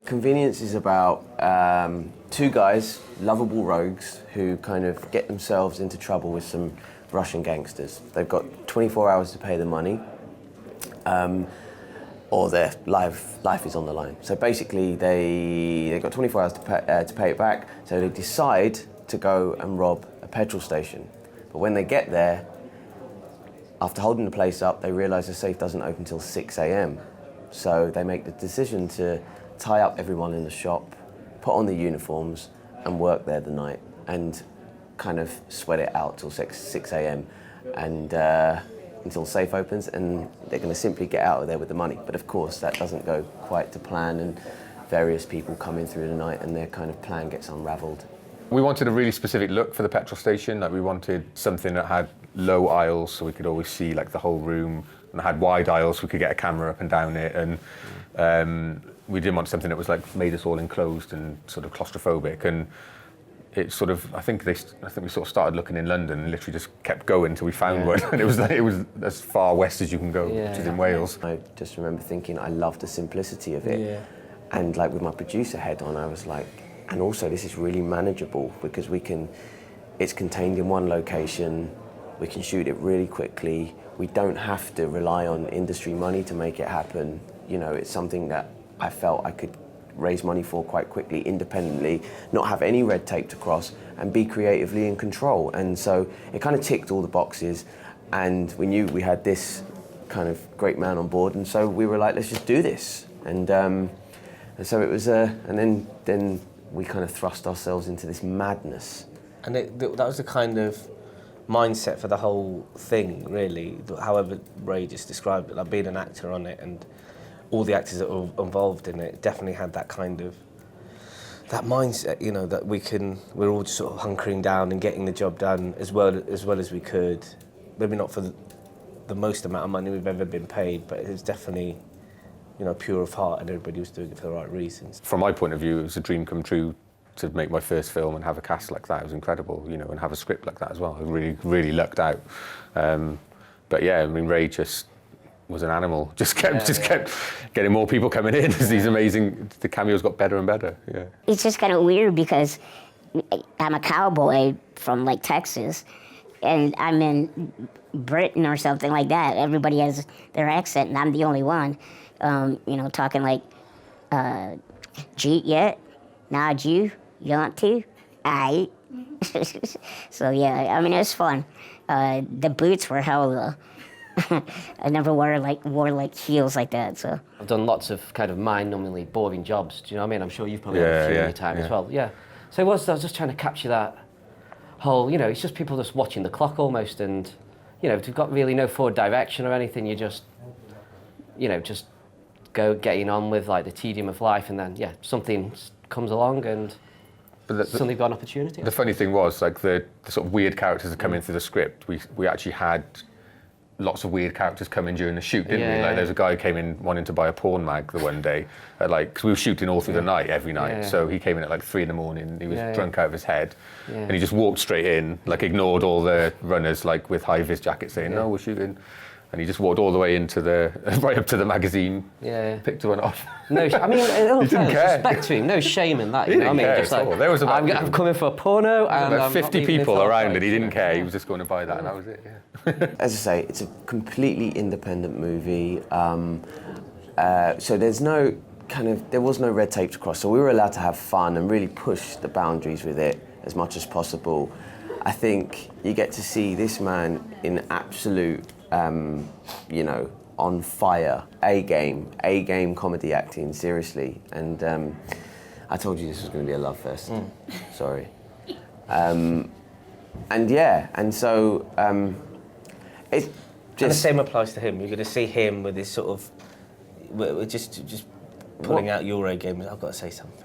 Convenience is about two guys, lovable rogues, who kind of get themselves into trouble with some Russian gangsters. They've got 24 hours to pay the money, or their life is on the line. So basically, they've got 24 hours to pay it back, so they decide to go and rob a petrol station. But when they get there, after holding the place up, they realise the safe doesn't open until 6 a.m. So they make the decision to tie up everyone in the shop, put on the uniforms, and work there the night, and kind of sweat it out till 6 a.m. and until the safe opens, and they're going to simply get out of there with the money. But of course, that doesn't go quite to plan, and various people come in through the night, and their kind of plan gets unravelled. We wanted a really specific look for the petrol station. Like, we wanted something that had low aisles, so we could always see like the whole room, and had wide aisles, so we could get a camera up and down it. And we didn't want something that was like made us all enclosed and sort of claustrophobic. And it sort of, I think we sort of started looking in London and literally just kept going until we found one. And it was as far west as you can go, which is in Wales. I just remember thinking I loved the simplicity of it. Yeah. And like with my producer head on, I was like, and also this is really manageable because it's contained in one location, we can shoot it really quickly, we don't have to rely on industry money to make it happen. You know, it's something that I felt I could raise money for quite quickly, independently, not have any red tape to cross, and be creatively in control. And so it kind of ticked all the boxes, and we knew we had this kind of great man on board, and so we were like, let's just do this. And so it was, and then we kind of thrust ourselves into this madness. And that was the kind of mindset for the whole thing, really, however Ray just described it, like being an actor on it, and all the actors that were involved in it definitely had that kind of, that mindset, you know, that we're all just sort of hunkering down and getting the job done as well as we could. Maybe not for the most amount of money we've ever been paid, but it was definitely, you know, pure of heart, and everybody was doing it for the right reasons. From my point of view, it was a dream come true to make my first film and have a cast like that. It was incredible, you know, and have a script like that as well. I really, really lucked out. But yeah, I mean, Ray just was an animal. Just kept getting more people coming in as these amazing, the cameos got better and better, yeah. It's just kind of weird because I'm a cowboy from like Texas, and I'm in Britain or something like that. Everybody has their accent, and I'm the only one. You know, talking like, Jeet yet? Nah, you want to? Aight. So yeah, I mean, it was fun. The boots were hell though. I never wore like heels like that, so. I've done lots of kind of mind-numbingly boring jobs, do you know what I mean? I'm sure you've probably had a few in your time as well. Yeah. So I was just trying to capture that whole, you know, it's just people just watching the clock almost, and, you know, if you've got really no forward direction or anything, you just, you know, just getting on with like the tedium of life, and then, yeah, something comes along and suddenly you've got an opportunity. The funny thing was, like, the sort of weird characters that come in through the script, we actually had lots of weird characters come in during the shoot, didn't we? Like, there's a guy who came in wanting to buy a porn mag the one day, because we were shooting all through the night, every night. So he came in at like 3 a.m, he was drunk out of his head, and he just walked straight in, like ignored all the runners, like with high-vis jackets saying, no, we're shooting. And he just walked all the way into right up to the magazine, picked one off. No, I mean, he didn't care. Respect to him, no shame in that, you know what I mean? Just like, there was about, I'm coming for a porno, and about 50 people around, and he didn't care, he was just going to buy that, and that was it, As I say, it's a completely independent movie, so there was no red tape to cross, so we were allowed to have fun and really push the boundaries with it as much as possible. I think you get to see this man in absolute, you know, on fire, A-game comedy acting, seriously. And I told you this was going to be a love fest. Sorry. And yeah, and so it's just... And the same applies to him. You're going to see him with this sort of, we're just pulling out your A game. I've got to say something.